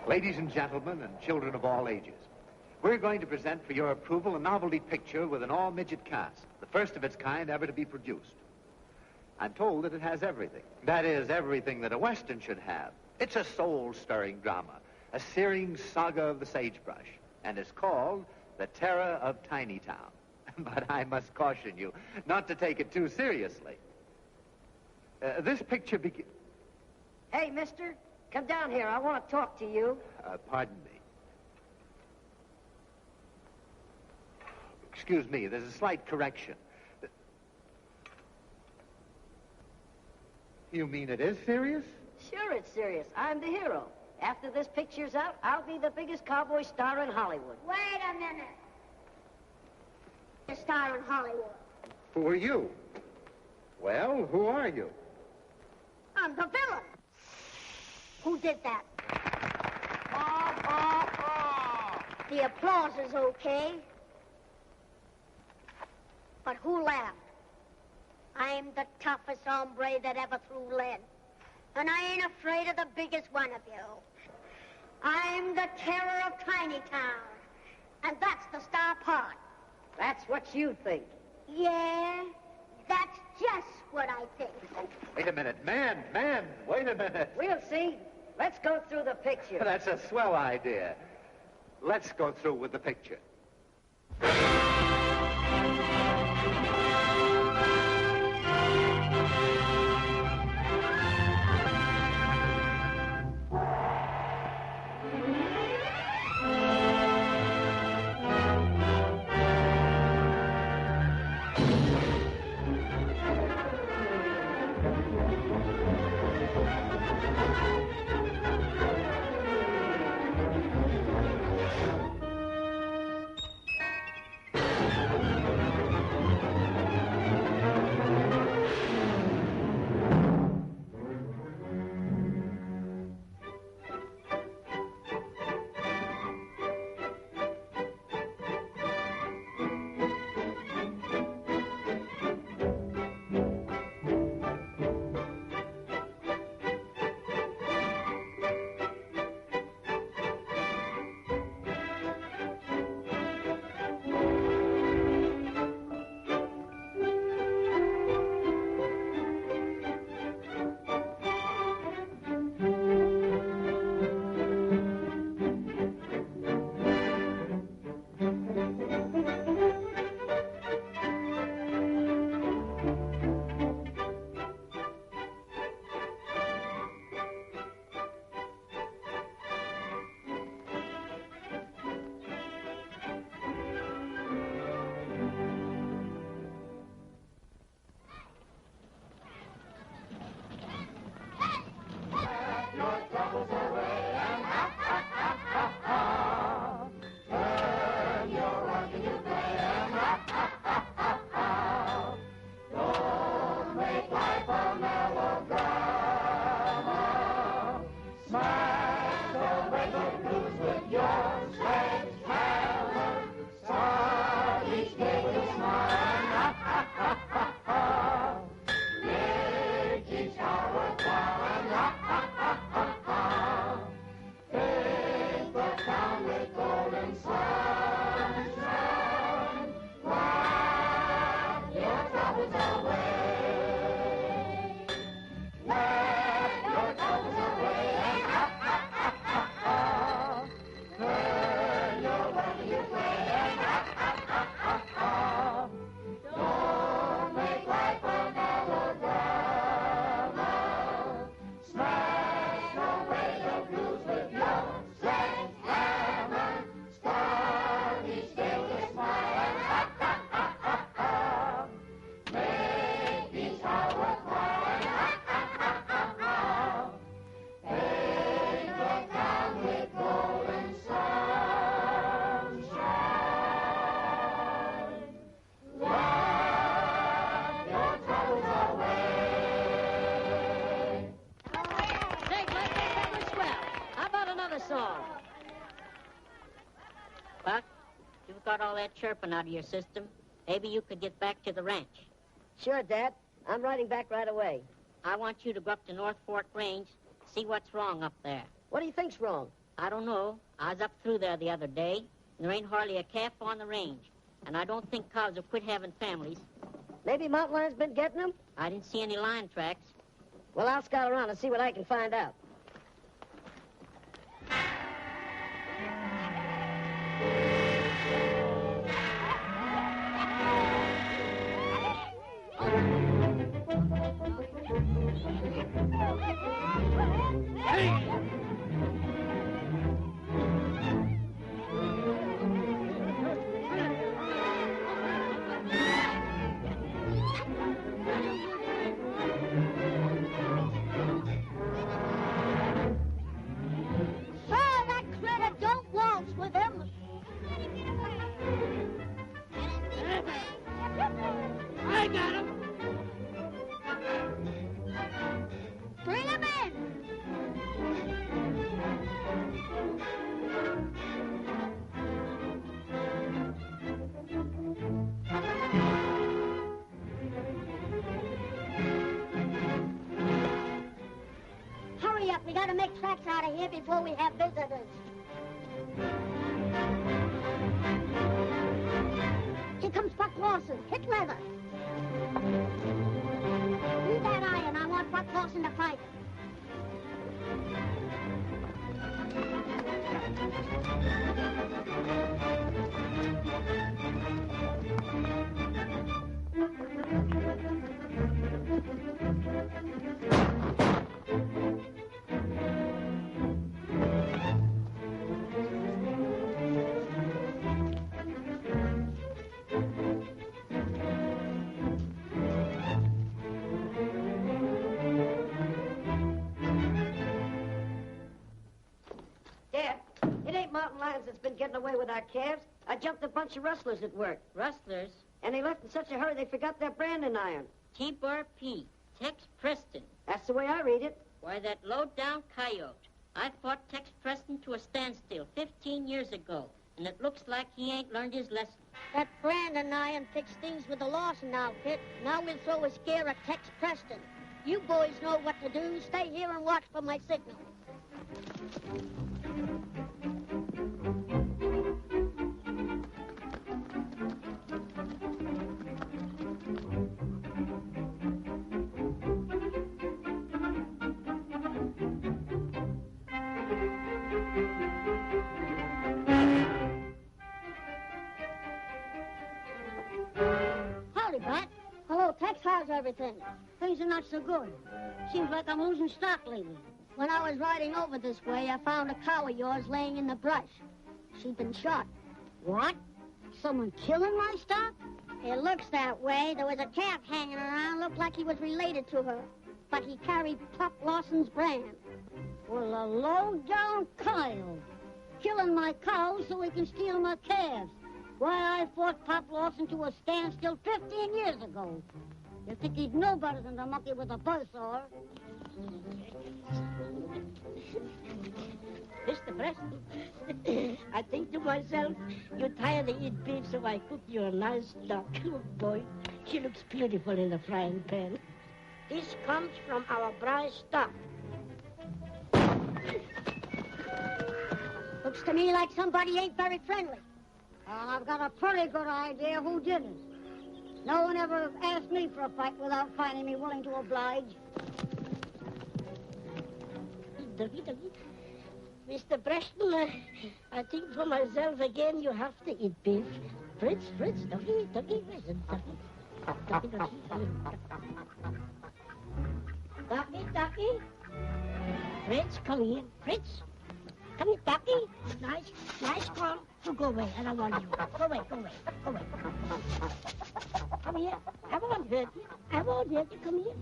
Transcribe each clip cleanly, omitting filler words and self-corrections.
Ladies and gentlemen and children of all ages, we're going to present for your approval a novelty picture with an all-midget cast, the first of its kind ever to be produced. I'm told that it has everything. That is, everything that a Western should have. It's a soul-stirring drama, a searing saga of the sagebrush, and it's called The Terror of Tiny Town. But I must caution you not to take it too seriously. This picture Hey, mister, come down here. I want to talk to you. Pardon me. Excuse me, there's a slight correction. You mean it is serious? Sure, it's serious. I'm the hero. After this picture's out, I'll be the biggest cowboy star in Hollywood. Wait a minute. A star in Hollywood. Who are you? Well, who are you? I'm the villain. Who did that? The applause is okay. But who laughed? I'm the toughest hombre that ever threw lead. And I ain't afraid of the biggest one of you. I'm the terror of Tiny Town. And that's the star part. That's what you think. Yeah, that's just what I think. Wait a minute. Man, wait a minute. We'll see. Let's go through the picture. That's a swell idea. Let's go through with the picture. Buck, you've got all that chirping out of your system. Maybe you could get back to the ranch. Sure, Dad. I'm riding back right away. I want you to go up to North Fork Range, see what's wrong up there. What do you think's wrong? I don't know. I was up through there the other day, and there ain't hardly a calf on the range. And I don't think cows will quit having families. Maybe mountain lion's been getting them? I didn't see any lion tracks. Well, I'll scout around and see what I can find out. I got him. Bring him in. Hurry up. We got to make tracks out of here before we have visitors. Here comes Buck Lawson. Hit leather. Leave that iron. I want Buck Lawson to fight. Mountain lions that's been getting away with our calves. I jumped a bunch of rustlers at work. Rustlers? And they left in such a hurry they forgot their branding iron. T-Bar-P, Tex Preston. That's the way I read it. Why, that low-down coyote. I fought Tex Preston to a standstill 15 years ago, and it looks like he ain't learned his lesson. That branding iron fixed things with the Lawson outfit. Now we'll throw a scare at Tex Preston. You boys know what to do. Stay here and watch for my signal. Howdy, Pat. Hello, Tex. How's everything? Things are not so good. Seems like I'm losing stock lately. When I was riding over this way, I found a cow of yours laying in the brush. She'd been shot. What? Someone killing my stock? It looks that way. There was a calf hanging around. Looked like he was related to her. But he carried Pop Lawson's brand. Well, a low-down coyote. Killing my cows so he can steal my calves. Why, I fought Pop Lawson to a standstill 15 years ago. You'd think he'd know better than to monkey with a buzzsaw. Mr. Preston, I think to myself, you're tired of eating beef, so I cook you a nice duck. Oh, boy, she looks beautiful in the frying pan. This comes from our prize stock. Looks to me like somebody ain't very friendly. I've got a pretty good idea who did it. No one ever asked me for a fight without finding me willing to oblige. Dougie. Mr. Preston, I think for myself again you have to eat beef. Fritz, Dougie, listen, Dougie. Dougie. Fritz, come here. Fritz. Come here, Dougie. Nice call. So go away, I don't want you. Go away. Come here. I won't hurt you. Come here.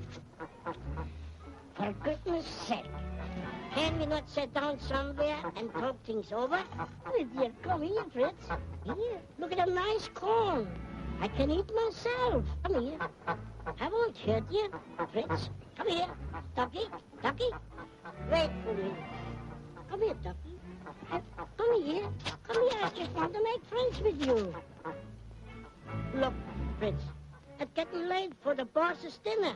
For goodness sake. Can we not sit down somewhere and talk things over? Oh, dear, come here, Fritz. Here, look at a nice corn. I can eat myself. Come here. I won't hurt you, Fritz. Come here. Ducky. Wait for me. Come here, Ducky. Come here. I just want to make friends with you. Look, Fritz, it's getting late for the boss's dinner,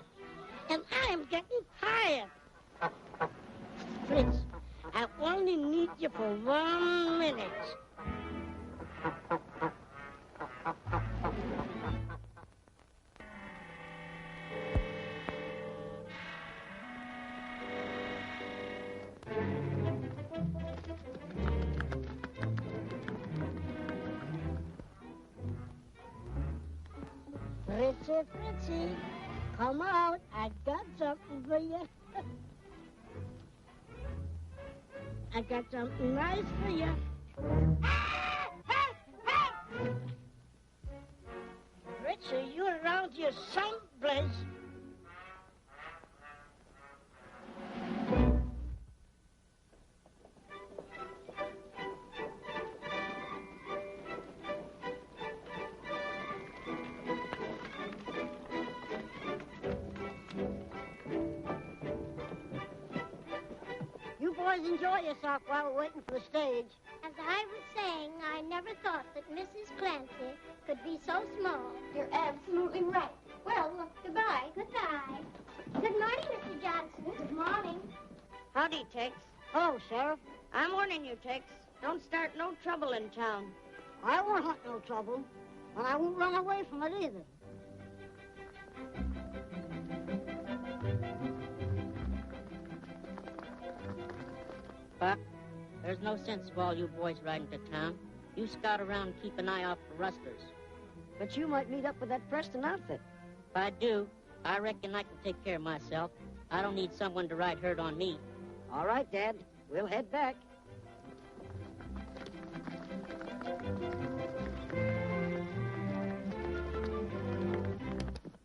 and I am getting tired. Fritz, I only need you for 1 minute. Fritzy, come out. I got something for you. I got something nice for you. Fritzy, you around here someplace. Enjoy yourself while we're waiting for the stage. As I was saying, I never thought that Mrs. Clancy could be so small. You're absolutely right. Well, goodbye. Goodbye. Good morning, Mr. Johnson. Good morning. Howdy, Tex. Oh, Sheriff. I'm warning you, Tex. Don't start no trouble in town. I won't hunt no trouble, and I won't run away from it either. Buck, there's no sense of all you boys riding to town. You scout around and keep an eye out for rustlers. But you might meet up with that Preston outfit. If I do, I reckon I can take care of myself. I don't need someone to ride herd on me. All right, Dad. We'll head back.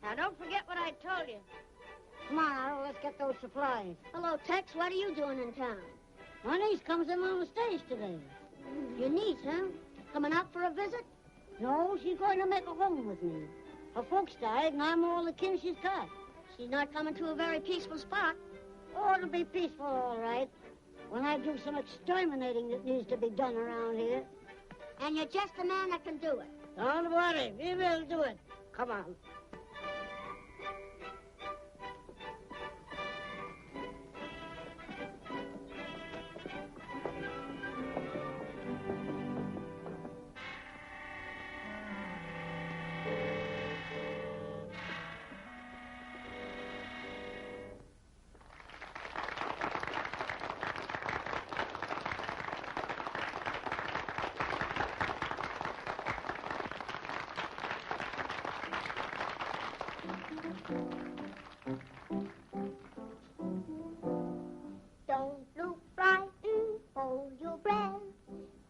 Now, don't forget what I told you. Come on, Arrow, let's get those supplies. Hello, Tex. What are you doing in town? My niece comes in on the stage today. Your niece, huh? Coming out for a visit? No, she's going to make a home with me. Her folks died, and I'm all the kin she's got. She's not coming to a very peaceful spot. Oh, it'll be peaceful, all right, when I do some exterminating that needs to be done around here. And you're just the man that can do it. Don't worry, we will do it. Come on. Don't look frightened, hold your breath.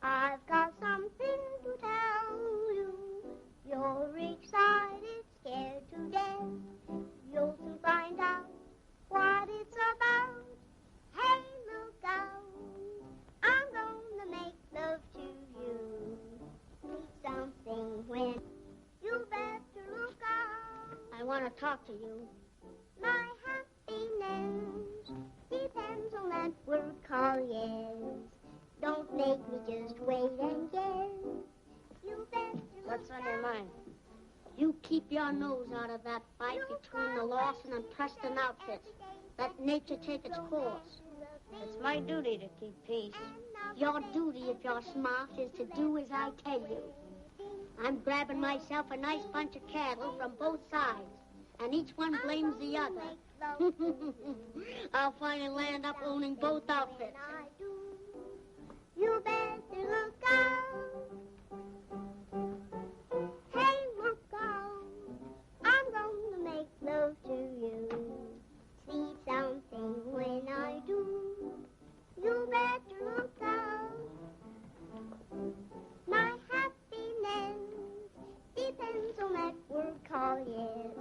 I've got something to tell you. You're excited, scared to death. You'll soon find out what it's about. Hey, look out, I'm gonna make love to you. Need something when you better look out. I want to talk to you. My happiness depends on that word called yes. Don't make me just wait and guess. You better What's on your mind? You keep your nose out of that fight between the Lawson and Preston outfits. Let nature take its course. It's my duty to keep peace. Your duty, if you're smart, is to do as I tell you. I'm grabbing myself a nice bunch of cattle from both sides, and each one blames the other. I'll finally land up owning both outfits. You better look out. Hey, look out. I'm gonna make love to you. See something when I do. You better look out. My happiness depends on that word called yes.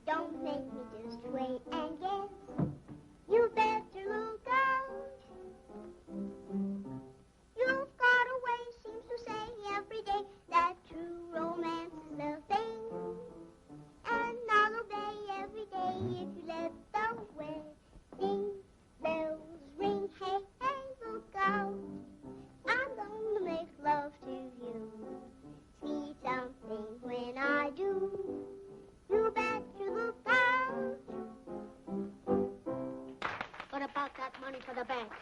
Don't make me just wait and guess. You better look out. You've got a way, seems to say every day, that true romance is the thing. And I'll obey every day if you let the wedding bells ring. Hey, hey, look out. I'm gonna make love to you. See something when I do. You better look out. What about that money for the bank?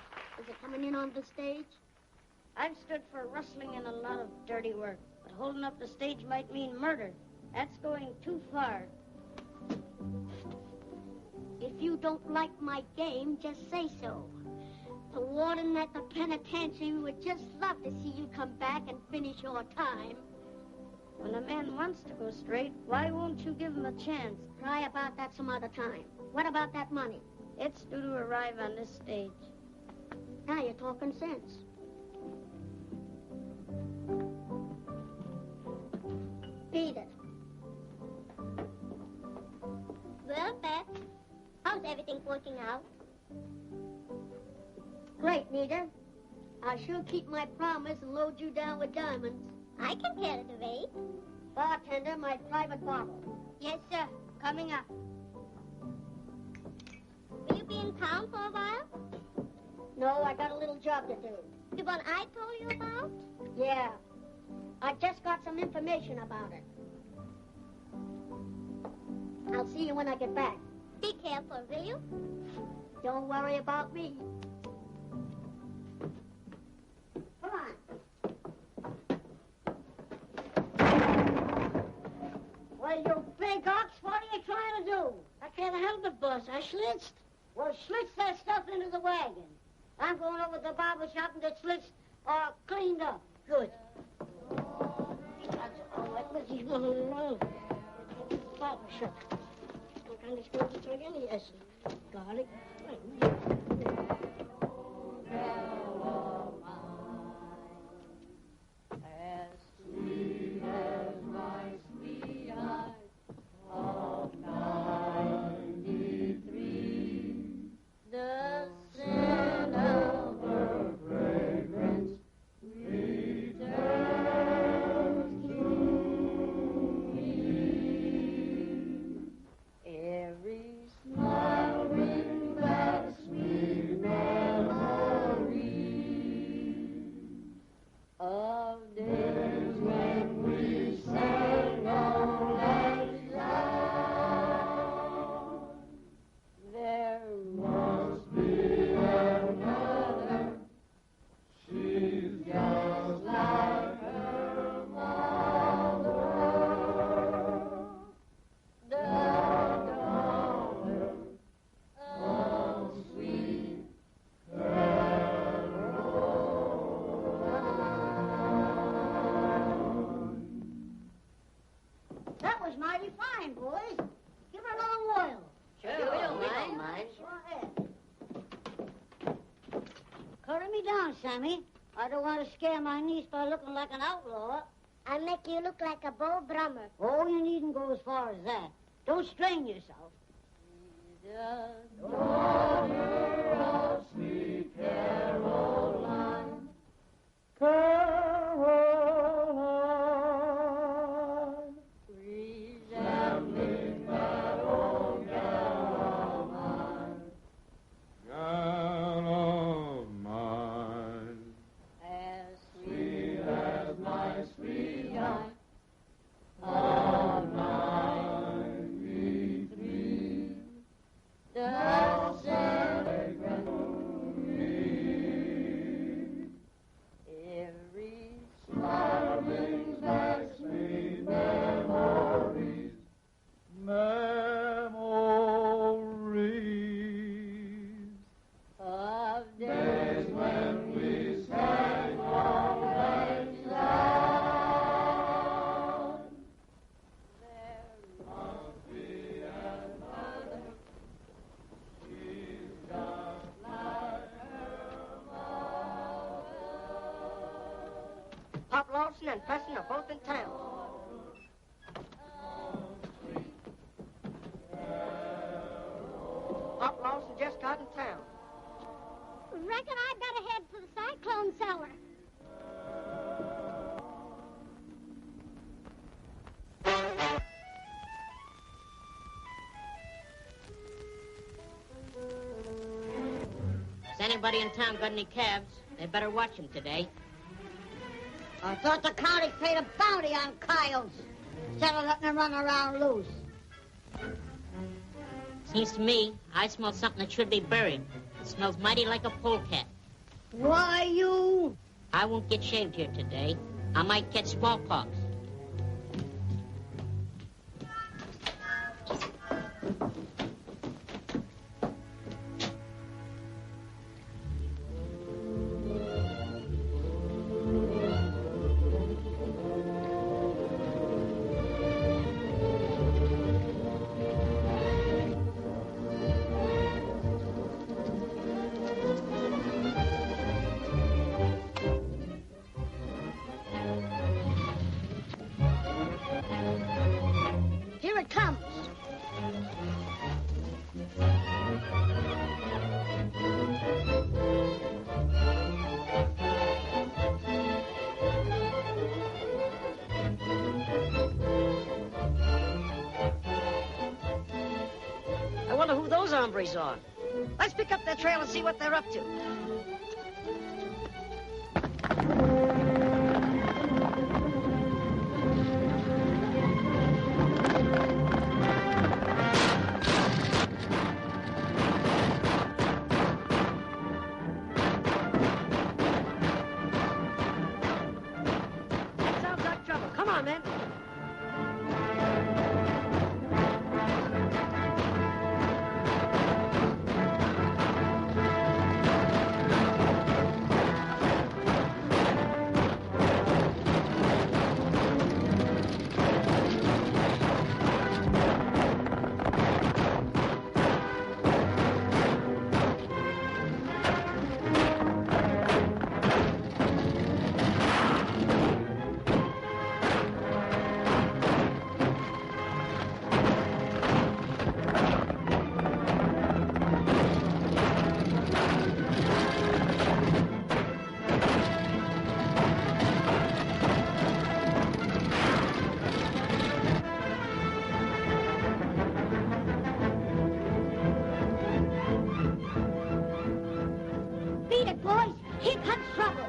Is it coming in on the stage? I've stood for rustling and a lot of dirty work, but holding up the stage might mean murder. That's going too far. If you don't like my game, just say so. The warden at the penitentiary would just love to see you come back and finish your time. When a man wants to go straight, why won't you give him a chance? Cry about that some other time. What about that money? It's due to arrive on this stage. Now you're talking sense. Beat it. Well, Beth, how's everything working out? Great, Nita. I'll sure keep my promise and load you down with diamonds. I can carry the weight. Bartender, my private bottle. Yes, sir. Coming up. Will you be in town for a while? No, I got a little job to do. The one I told you about? Yeah. I just got some information about it. I'll see you when I get back. Be careful, will you? Don't worry about me. Come on. Well, you big ox, what are you trying to do? I can't help it, boss. I schlitzed. Well, schlitz that stuff into the wagon. I'm going over to the barber shop and get schlitzed or cleaned up. Good. That's all right. Let's see one alone. Barber shop. What kind of stuff to take any essence? Garlic. Mighty fine, boys. Give her another oil. Sure, we don't mind. Go ahead. Curry me down, Sammy. I don't want to scare my niece by looking like an outlaw. I'll make you look like a bow drummer. Oh, you needn't go as far as that. Don't strain yourself. Daughter of sweet Caroline, Caroline, resembling that old gal of mine, As sweet as my sweetheart of 93. Thou celebrant me. Every smile brings back sweet memories, memories of days when we sang all night long. There must be another. She's just like her mother. Pop Lawson and Preston are both in town. Pop Lawson just got in town. Reckon I better head for the cyclone cellar. Has anybody in town got any cabs? They better watch them today. I thought the county paid a bounty on coyotes instead of letting them run around loose. Seems to me, I smell something that should be buried. It smells mighty like a polecat. Why, you? I won't get shaved here today. I might get smallpox. Here it comes. I wonder who those hombres are. Let's pick up their trail and see what they're up to. That sounds like trouble. Come on, men. Beat it, boys. Here comes trouble.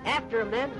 After 'em, men.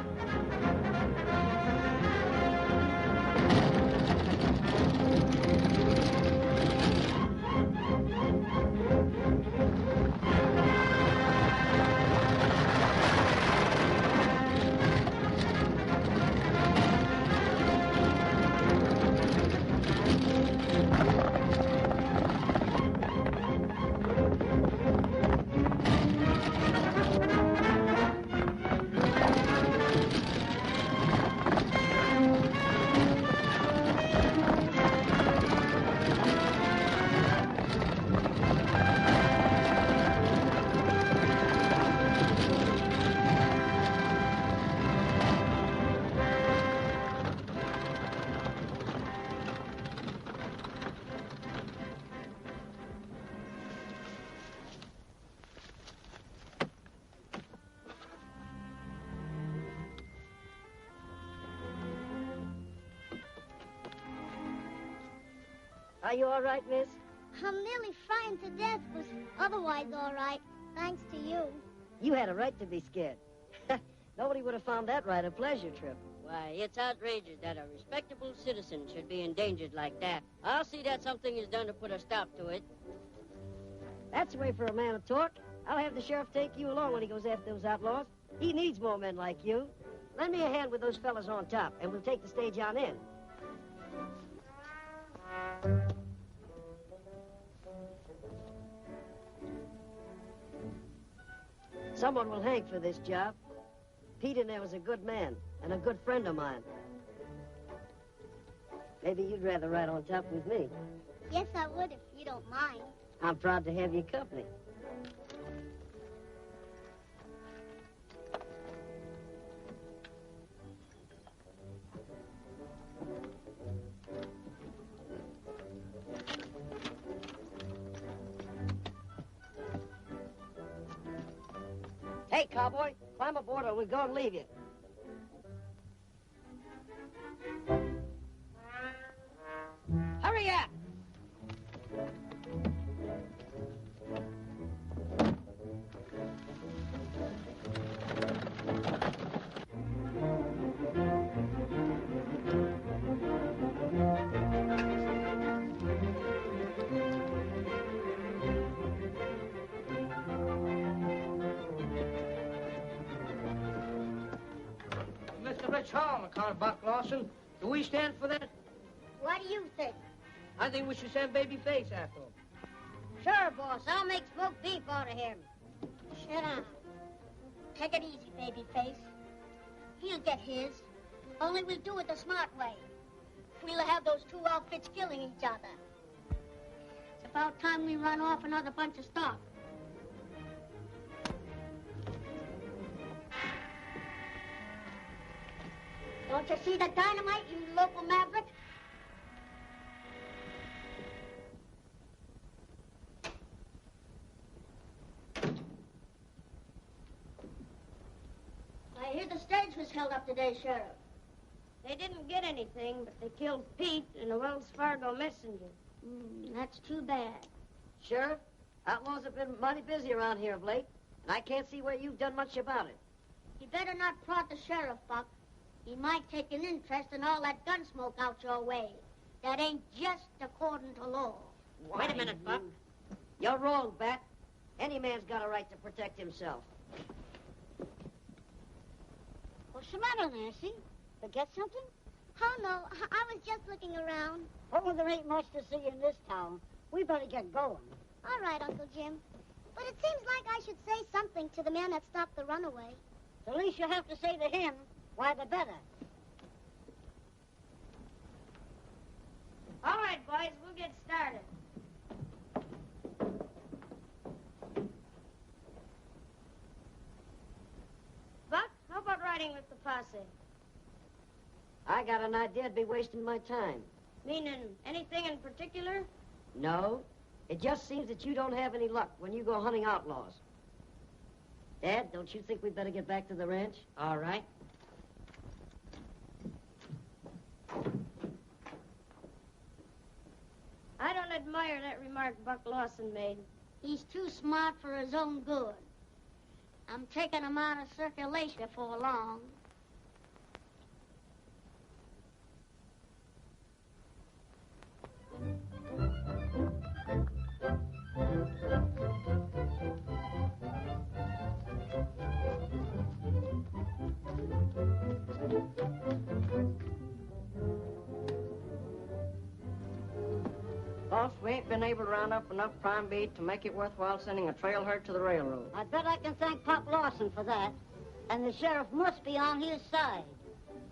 Are you all right, miss? I'm nearly frightened to death, but otherwise all right. Thanks to you. You had a right to be scared. Nobody would have found that right a pleasure trip. Why, it's outrageous that a respectable citizen should be endangered like that. I'll see that something is done to put a stop to it. That's the way for a man to talk. I'll have the sheriff take you along when he goes after those outlaws. He needs more men like you. Lend me a hand with those fellas on top, and we'll take the stage on in. Someone will hang for this job. Pete in there was a good man and a good friend of mine. Maybe you'd rather ride on top with me. Yes, I would if you don't mind. I'm proud to have your company. Hey, cowboy, climb aboard or we're going to leave you. Hurry up! much harm, Colonel Buck Lawson. Do we stand for that? What do you think? I think we should send Babyface after him. Sure, boss. I'll make smoked beef out of him. Shut up. Take it easy, Babyface. He'll get his. Only we'll do it the smart way. We'll have those two outfits killing each other. It's about time we run off another bunch of stock. Don't you see the dynamite, you local maverick? I hear the stage was held up today, Sheriff. They didn't get anything, but they killed Pete and the Wells Fargo messenger. That's too bad. Sheriff, outlaws have been mighty busy around here of late, and I can't see where you've done much about it. You better not prod the sheriff, Buck. He might take an interest in all that gun smoke out your way. That ain't just according to law. Wait a minute, Buck. You're wrong, Bat. Any man's got a right to protect himself. What's the matter, Nancy? Forget something? Oh, no, I was just looking around. Oh, there ain't much to see in this town. We better get going. All right, Uncle Jim. But it seems like I should say something to the man that stopped the runaway. The least you have to say to him, why, the better. All right, boys, we'll get started. Buck, how about riding with the posse? I got an idea I'd be wasting my time. Meaning anything in particular? No. It just seems that you don't have any luck when you go hunting outlaws. Dad, don't you think we'd better get back to the ranch? All right. I don't admire that remark Buck Lawson made. He's too smart for his own good. I'm taking him out of circulation before long. Boss, we ain't been able to round up enough prime beef to make it worthwhile sending a trail herd to the railroad. I bet I can thank Pop Lawson for that. And the sheriff must be on his side.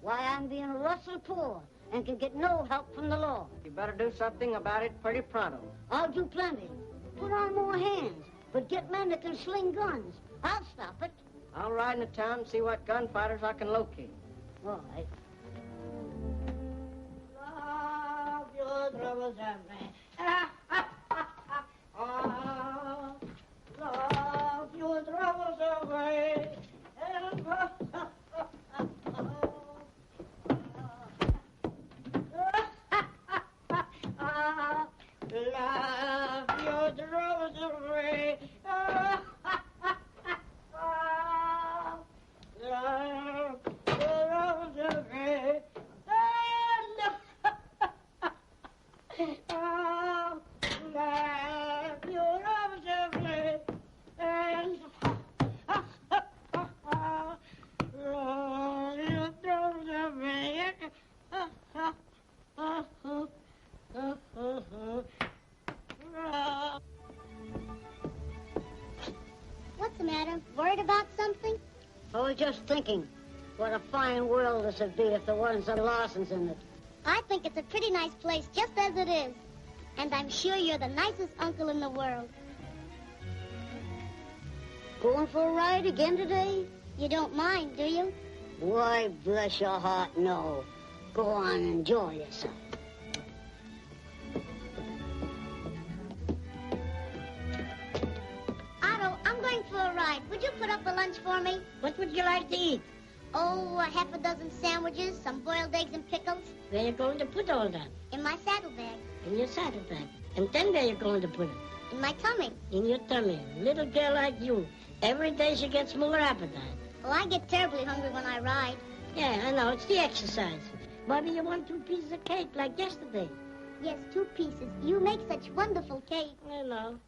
Why, I'm being rustle poor and can get no help from the law. You better do something about it pretty pronto. I'll do plenty. Put on more hands, but get men that can sling guns. I'll stop it. I'll ride into town and see what gunfighters I can locate. All right. Love your troubles and me. Oh, love your troubles away. Love your troubles away. Love your troubles away. What's the matter? Worried about something? I was just thinking, what a fine world this would be if there weren't some Lawsons in it. I think it's a pretty nice place just as it is. And I'm sure you're the nicest uncle in the world. Going for a ride again today? You don't mind, do you? Why, bless your heart, no. Go on, enjoy yourself. Otto, I'm going for a ride. Would you put up a lunch for me? What would you like to eat? Oh, a half a dozen sandwiches, some boiled eggs and pickles. Where you going to put all that? In my saddlebag. In your saddlebag. And then where you going to put it? In my tummy. In your tummy. A little girl like you. Every day she gets more appetite. Oh, I get terribly hungry when I ride. Yeah, I know. It's the exercise. Bobby, you want 2 pieces of cake like yesterday? Yes, 2 pieces. You make such wonderful cake. I know.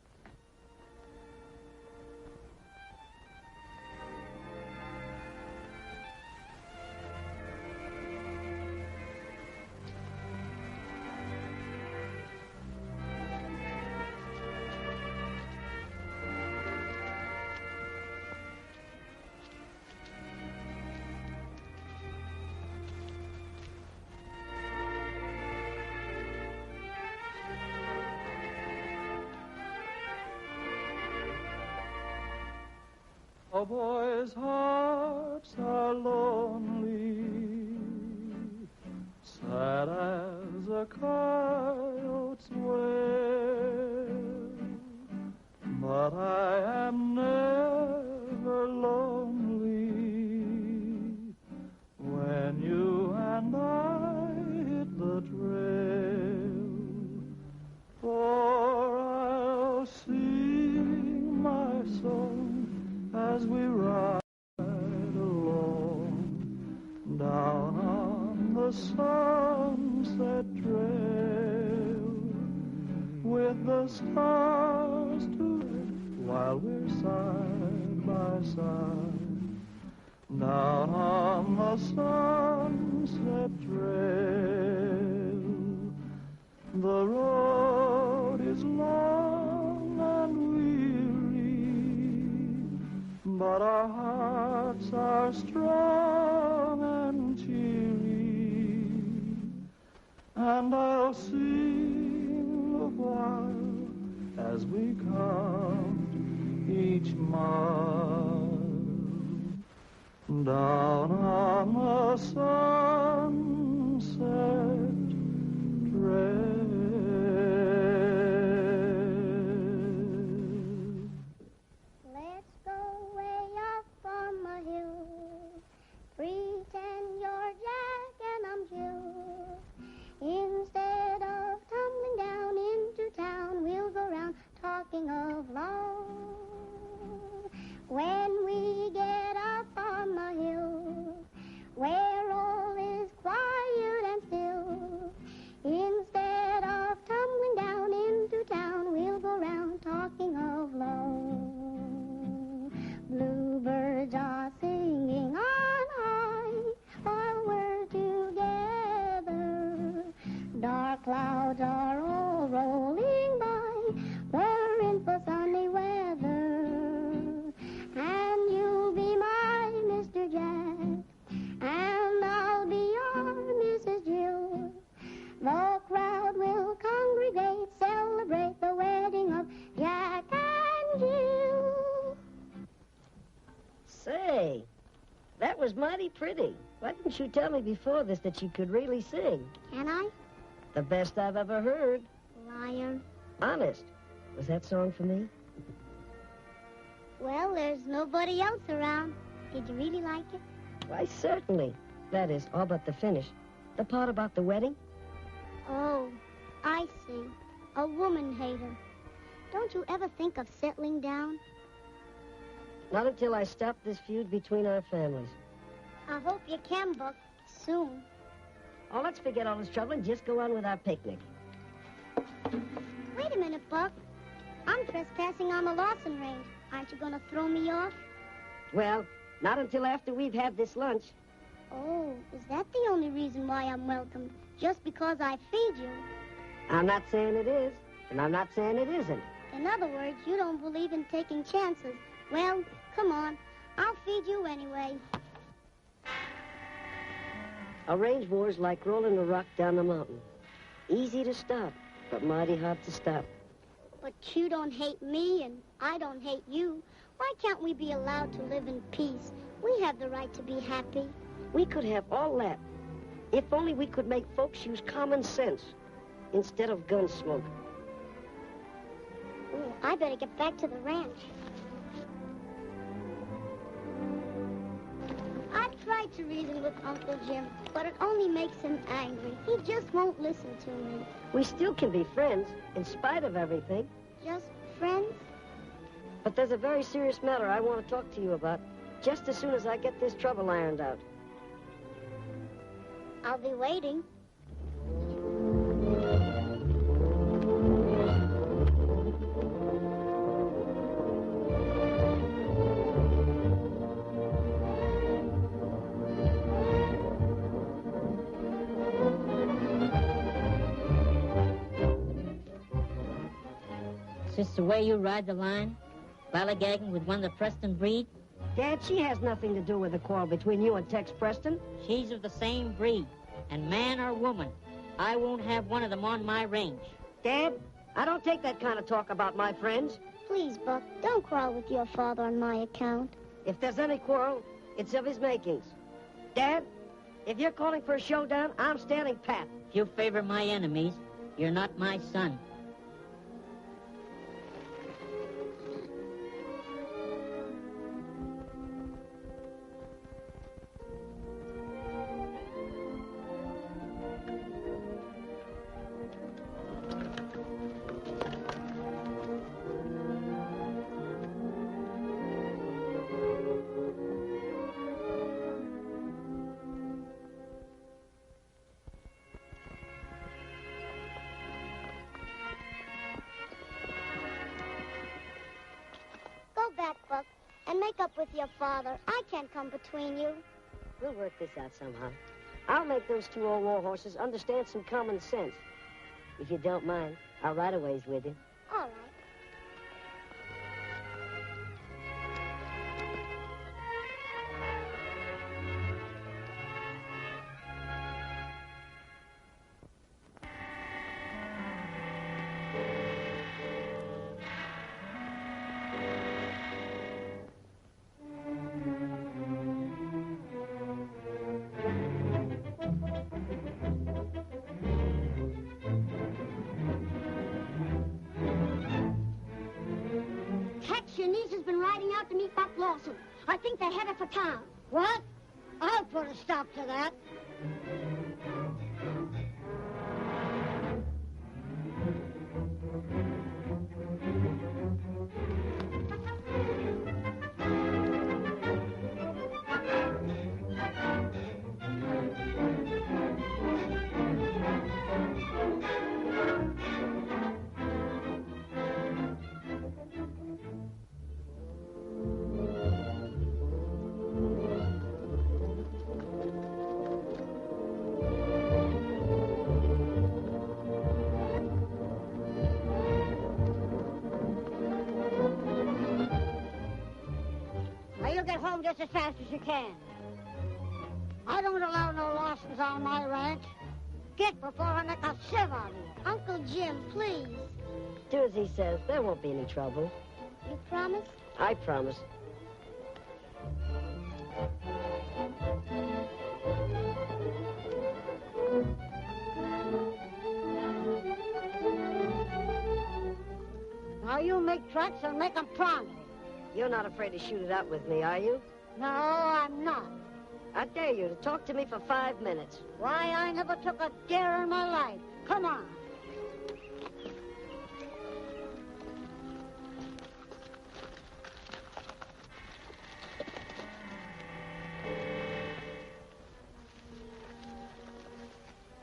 Cowboys' hearts are lonely, sad as a coyote's wail, but I am never lonely when you and I hit the trail, for I'll sing my song as we ride along down on the sunset trail, with the stars to while we're side by side, down on the sunset trail. The road is long and weary, but our hearts are strong and cheery, and I'll sing a while as we count each mile down on the sunset trail. Let's go way up on the hill. Pretend you're Jack and I'm Jill. Instead of tumbling down into town, we'll go round talking of love. When we get up on the hill, where all is quiet and still, instead of tumbling down into town, we'll go round talking of love. Bluebirds are singing on high while we're together. Dark clouds are all rolling by, we're in for sunny weather. And you'll be my Mr. Jack, and I'll be your Mrs. Jill. The crowd will congregate, celebrate the wedding of Jack and Jill. Say, that was mighty pretty. Why didn't you tell me before this that you could really sing? Can I? The best I've ever heard. Liar. Honest. Was that song for me? Well, there's nobody else around. Did you really like it? Why, certainly. That is, all but the finish. The part about the wedding? Oh, I see. A woman hater. Don't you ever think of settling down? Not until I stop this feud between our families. I hope you can, Buck, soon. Oh, let's forget all this trouble and just go on with our picnic. Wait a minute, Buck. I'm trespassing on the Lawson range. Aren't you going to throw me off? Well, not until after we've had this lunch. Oh, is that the only reason why I'm welcome? Just because I feed you? I'm not saying it is, and I'm not saying it isn't. In other words, you don't believe in taking chances. Well, come on. I'll feed you anyway. A range war's like rolling a rock down a mountain. Easy to stop, but mighty hard to stop. But you don't hate me, and I don't hate you. Why can't we be allowed to live in peace? We have the right to be happy. We could have all that, if only we could make folks use common sense instead of gun smoke. Ooh, I better get back to the ranch. I've tried to reason with Uncle Jim, but it only makes him angry. He just won't listen to me. We still can be friends, in spite of everything. Just friends? But there's a very serious matter I want to talk to you about, just as soon as I get this trouble ironed out. I'll be waiting. Is this the way you ride the line? Ballygagging with one of the Preston breed? Dad, she has nothing to do with the quarrel between you and Tex Preston. She's of the same breed. And man or woman, I won't have one of them on my range. Dad, I don't take that kind of talk about my friends. Please, Buck, don't quarrel with your father on my account. If there's any quarrel, it's of his makings. Dad, if you're calling for a showdown, I'm standing pat. If you favor my enemies, you're not my son. Go back, Buck, and make up with your father. I can't come between you. We'll work this out somehow. I'll make those two old war horses understand some common sense. If you don't mind, I'll ride a ways with you. All right. Tex, your niece has been riding out to meet Buck Lawson. I think they're headed for town. What? I'll put a stop to that. Now, you get home just as fast as you can. I don't allow no Lawsons on my ranch. Get before I make a sieve out of you. Uncle Jim, please. Do as he says. There won't be any trouble. You promise? I promise. Now, you make tracks and make 'em promptly. You're not afraid to shoot it out with me, are you? No, I'm not. I dare you to talk to me for 5 minutes. Why, I never took a dare in my life. Come on.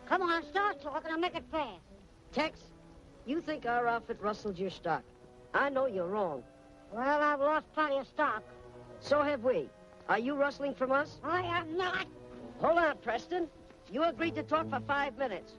Come on, start talking and make it fast. Tex, you think our outfit rustled your stock. I know you're wrong. Well, I've lost plenty of stock. So have we. Are you rustling from us? I am not. Hold on, Preston. You agreed to talk for 5 minutes.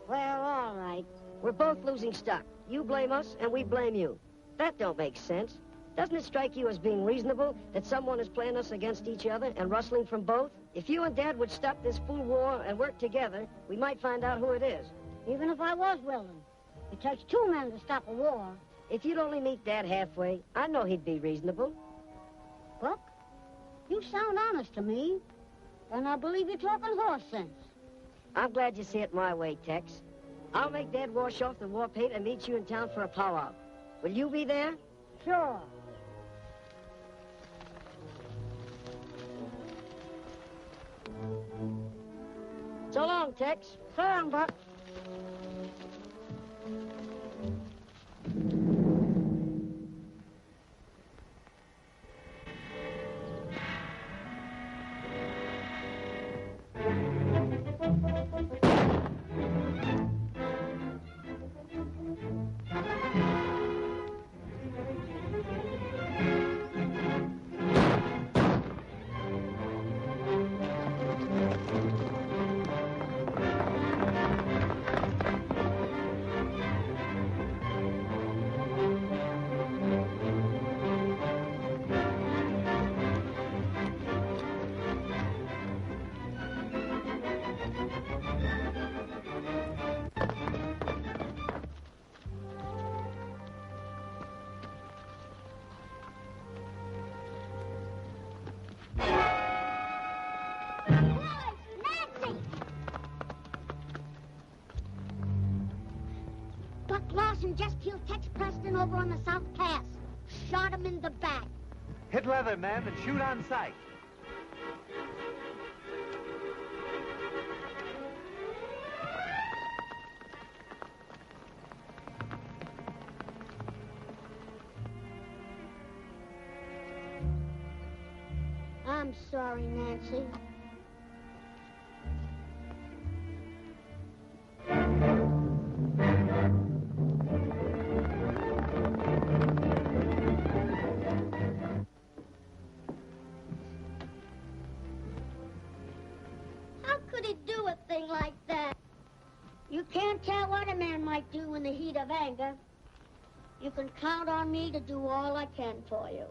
Well, all right. We're both losing stock. You blame us, and we blame you. That don't make sense. Doesn't it strike you as being reasonable that someone is playing us against each other and rustling from both? If you and Dad would stop this fool war and work together, we might find out who it is. Even if I was willing. It takes 2 men to stop a war. If you'd only meet Dad halfway, I know he'd be reasonable. Buck, you sound honest to me. And I believe you're talking horse sense. I'm glad you see it my way, Tex. I'll make Dad wash off the war paint and meet you in town for a powwow. Will you be there? Sure. So long, Tex. So long, Buck. man just killed Tex Preston over on the South Pass. Shot him in the back. Hit leather, ma'am, and shoot on sight. I'm sorry, Nancy. How could he do a thing like that? You can't tell what a man might do in the heat of anger. You can count on me to do all I can for you.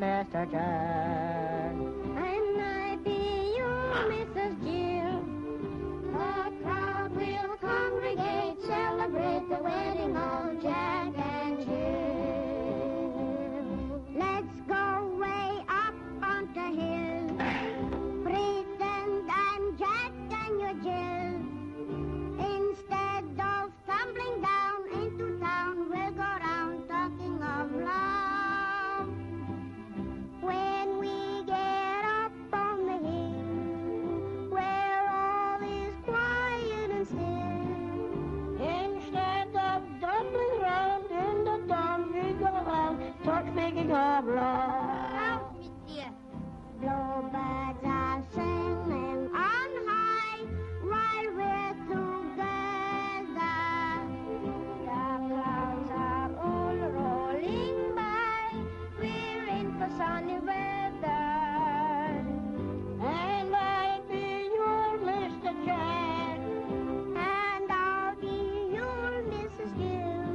Mr. Jack. And I be your Mrs. Jill. The crowd will congregate, celebrate the wedding of Jack and Jill. Let's go way up on the hill. Pretend I'm Jack and you're Jill. Instead of tumbling down into town, we'll go round talking of love. When we get up on the hill, where all is quiet and still, instead of tumbling round in the town, we go out, talk making of love. Out with you. Bluebirds are singing on high while we're together. The clouds are all rolling by. We're in for sunny weather. And I'll be your Mr. Jack. And I'll be your Mrs. Gill.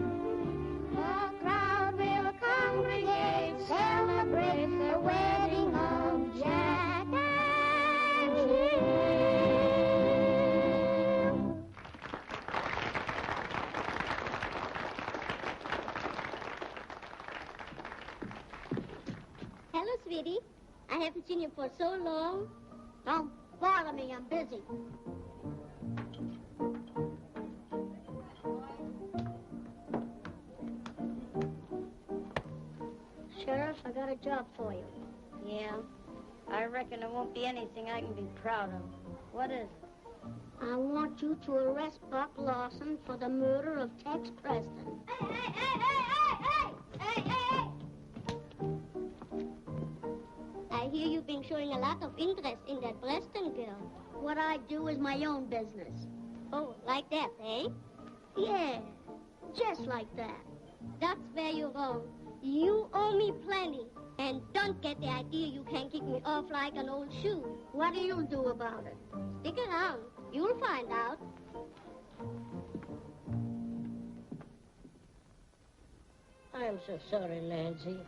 The crowd will congregate, celebrate the wedding of Jack and Jill. Hello, sweetie. I haven't seen you for so long. Don't bother me. I'm busy. Sheriff, I got a job for you. Yeah? I reckon it won't be anything I can be proud of. What is it? I want you to arrest Buck Lawson for the murder of Tex Preston. Hey, hey, hey, hey, hey, hey, hey, hey! hear you've been showing a lot of interest in that Preston girl. What I do is my own business. Oh, like that, eh? Yeah, just like that. That's where you're wrong. You owe me plenty. And don't get the idea you can kick me off like an old shoe. What do you do about it? Stick around. You'll find out. I'm so sorry, Nancy.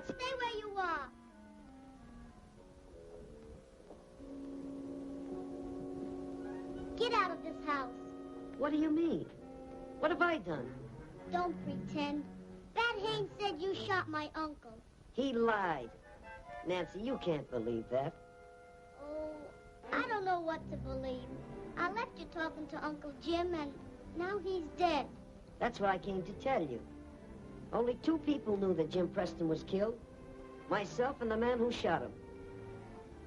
Stay where you are. Get out of this house. What do you mean? What have I done? Don't pretend. Bat Haynes said you shot my uncle. He lied. Nancy, you can't believe that. Oh, I don't know what to believe. I left you talking to Uncle Jim, and now he's dead. That's what I came to tell you. Only 2 people knew that Jim Preston was killed. Myself and the man who shot him.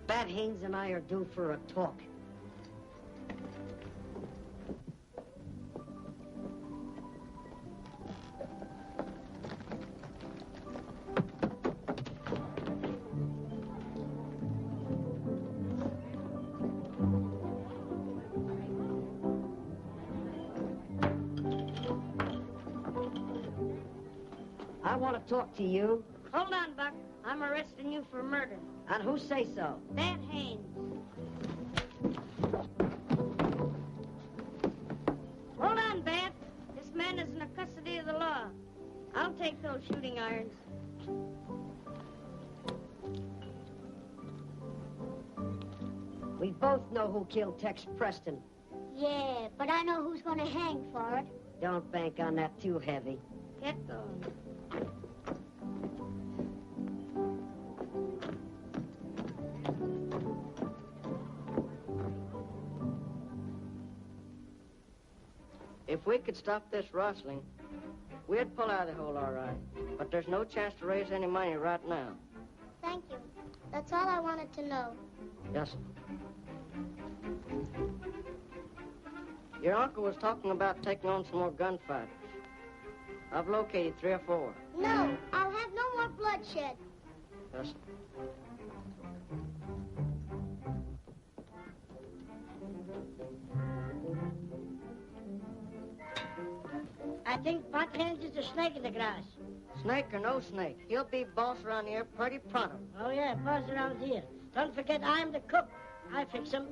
Bat Haynes and I are due for a talk. I want to talk to you. Hold on, Buck. I'm arresting you for murder. And who say so? Bat Haynes. Hold on, Bat. This man is in the custody of the law. I'll take those shooting irons. We both know who killed Tex Preston. Yeah, but I know who's going to hang for it. Don't bank on that too heavy. Get going. If we could stop this rustling, we'd pull out of the hole all right. But there's no chance to raise any money right now. Thank you. That's all I wanted to know. Yes, sir. Your uncle was talking about taking on some more gunfighters. I've located 3 or 4. No, I'll have no more bloodshed. Yes, sir. I think Bat Haynes is a snake in the grass. Snake or no snake, he'll be boss around here pretty pronto. Oh, yeah, boss around here. Don't forget I'm the cook. I fix him.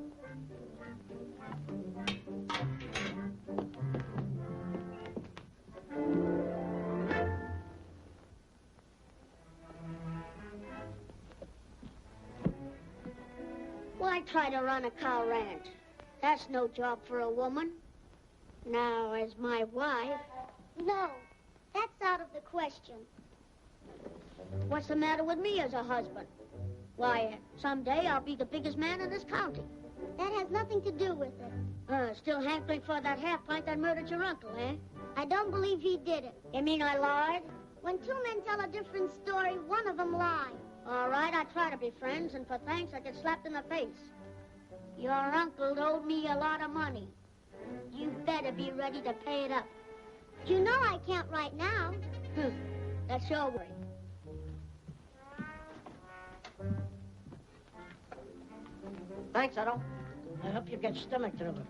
Why try to run a cow ranch? That's no job for a woman. Now, as my wife... No, that's out of the question. What's the matter with me as a husband? Why, someday I'll be the biggest man in this county. That has nothing to do with it. Still hankering for that half-pint that murdered your uncle, eh? I don't believe he did it. You mean I lied? When 2 men tell a different story, one of them lies. All right, I try to be friends, and for thanks, I get slapped in the face. Your uncle owed me a lot of money. You better be ready to pay it up. You know I can't right now. That's your worry. Thanks, Otto. I hope you get stomach trouble.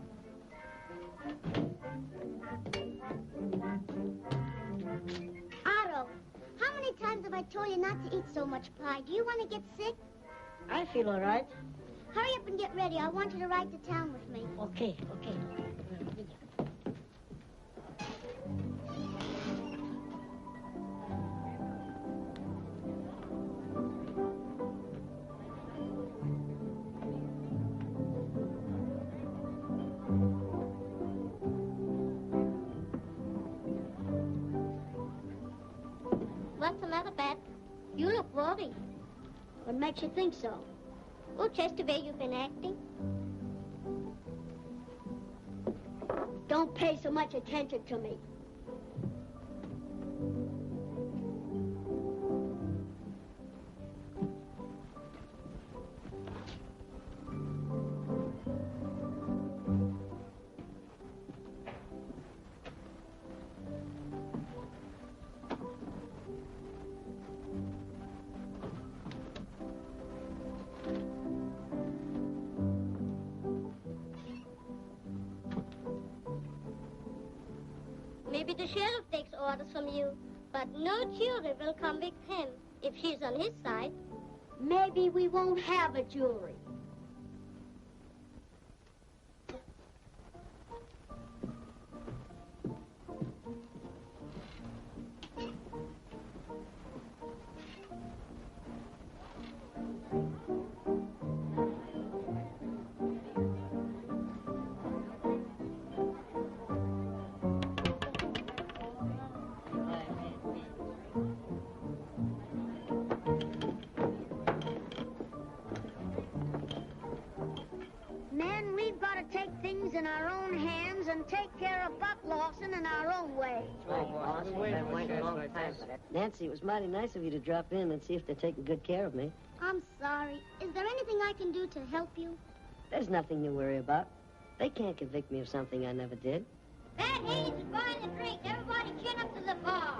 Otto, how many times have I told you not to eat so much pie? Do you want to get sick? I feel all right. Hurry up and get ready. I want you to ride to town with me. Okay. What's the matter, Bat? You look worried. What makes you think so? Oh, just the way you've been acting. Don't pay so much attention to me. Maybe the sheriff takes orders from you, but no jury will convict him if she's on his side. Maybe we won't have a jury. Men, we've got to take things in our own hands and take care of Buck Lawson in our own way. Nancy, it was mighty nice of you to drop in and see if they're taking good care of me. I'm sorry. Is there anything I can do to help you? There's nothing to worry about. They can't convict me of something I never did. Bad Hayes is buying the drink. Everybody chin up to the bar.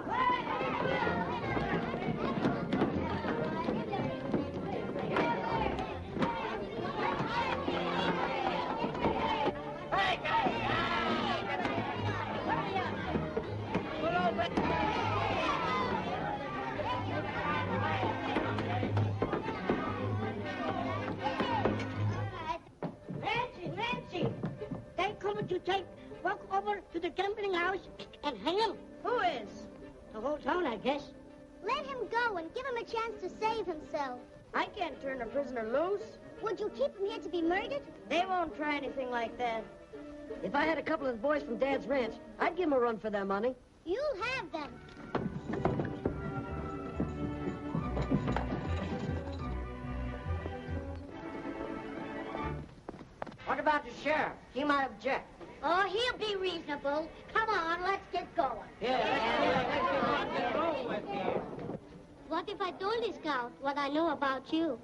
Nancy! They coming to take Buck over to the gambling house and hang him. Who is? The whole town, I guess. Let him go and give him a chance to save himself. I can't turn a prisoner loose. Would you keep him here to be murdered? They won't try anything like that. If I had a couple of the boys from Dad's ranch, I'd give them a run for their money. You'll have them. What about the sheriff? He might object. Oh, he'll be reasonable. Come on, let's get going. What if I told the scout what I know about you?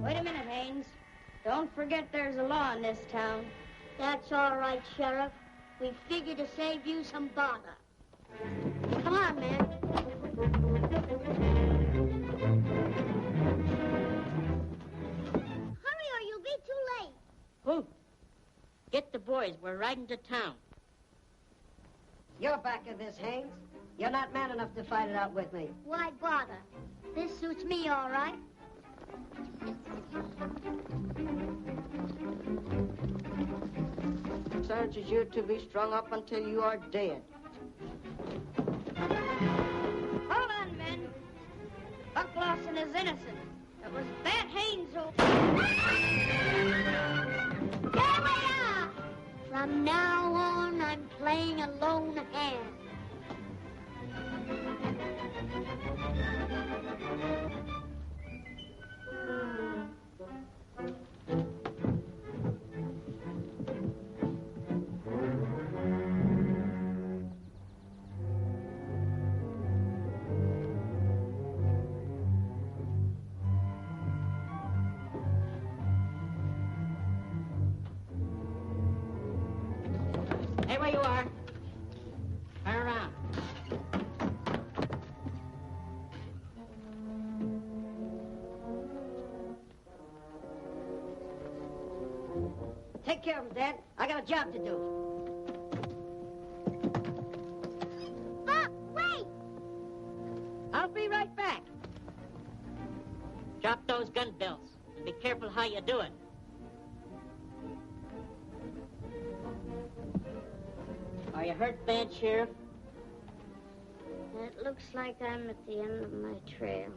Wait a minute, Haynes. Don't forget there's a law in this town. That's all right, Sheriff. We figured to save you some bother. Come on, man. Hurry or you'll be too late. Who? Get the boys. We're riding to town. You're back of this, Haynes. You're not man enough to fight it out with me. Why bother? This suits me all right. Charges you to be strung up until you are dead. Hold on, men. Buck Lawson is innocent. It was Bad Haynes who... There we are! From now on, I'm playing a lone hand. Hey, where you are. Turn around. Take care of him, Dad. I got a job to do. careful how you do it. Are you hurt bad, Sheriff? It looks like I'm at the end of my trail.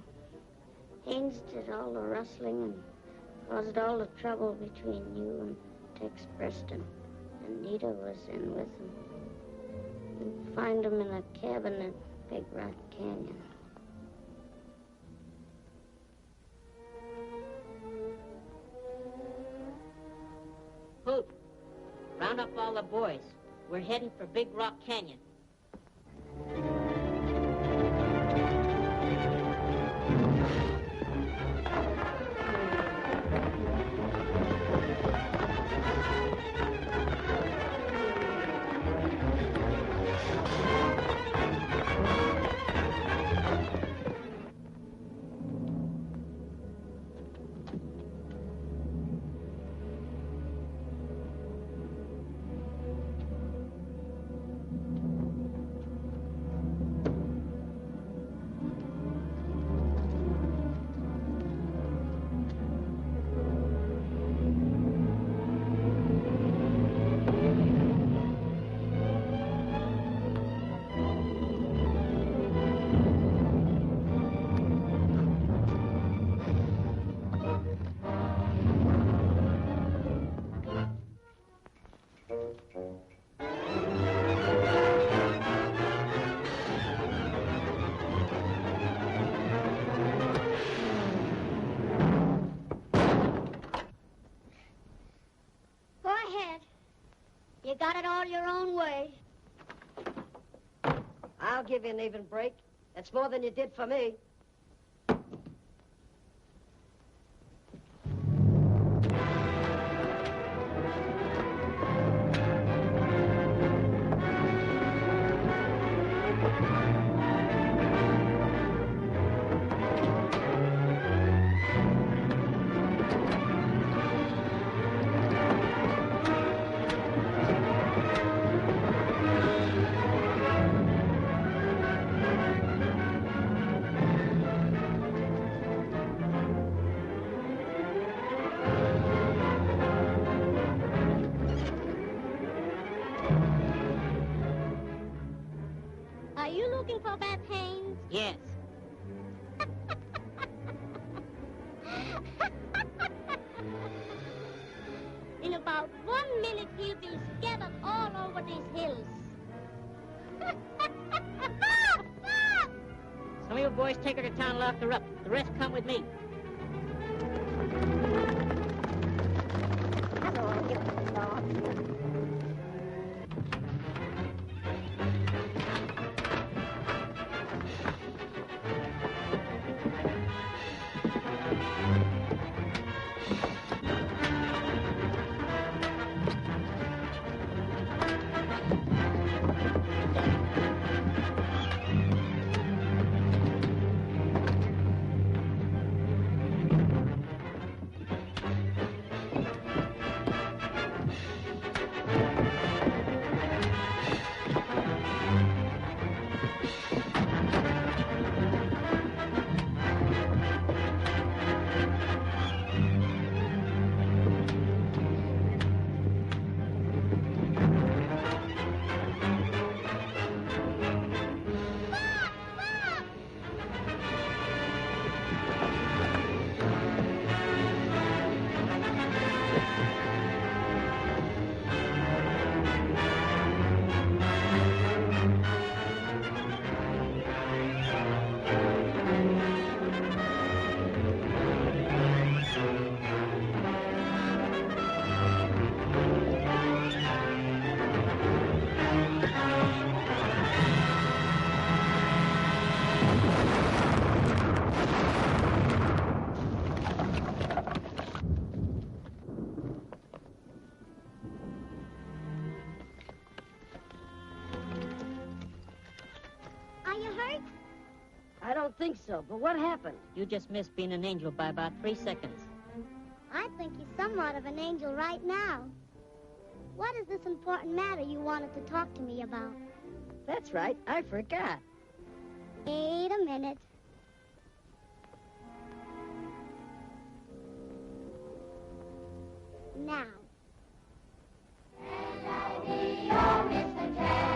Haynes did all the rustling and caused all the trouble between you and Tex Preston. Anita was in with him. You find him in a cabin in Big Rock Canyon. Hoot, round up all the boys. We're heading for Big Rock Canyon. You got it all your own way. I'll give you an even break. That's more than you did for me. Are you looking for Beth Haynes? Yes. In about 1 minute, he'll be scattered all over these hills. Some of you boys take her to town and lock her up. The rest come with me. Are you hurt? I don't think so, but what happened? You just missed being an angel by about 3 seconds. I think you're somewhat of an angel right now. What is this important matter you wanted to talk to me about? That's right, I forgot. Wait a minute. now. L-O-V-E-O, Mr. Jazz.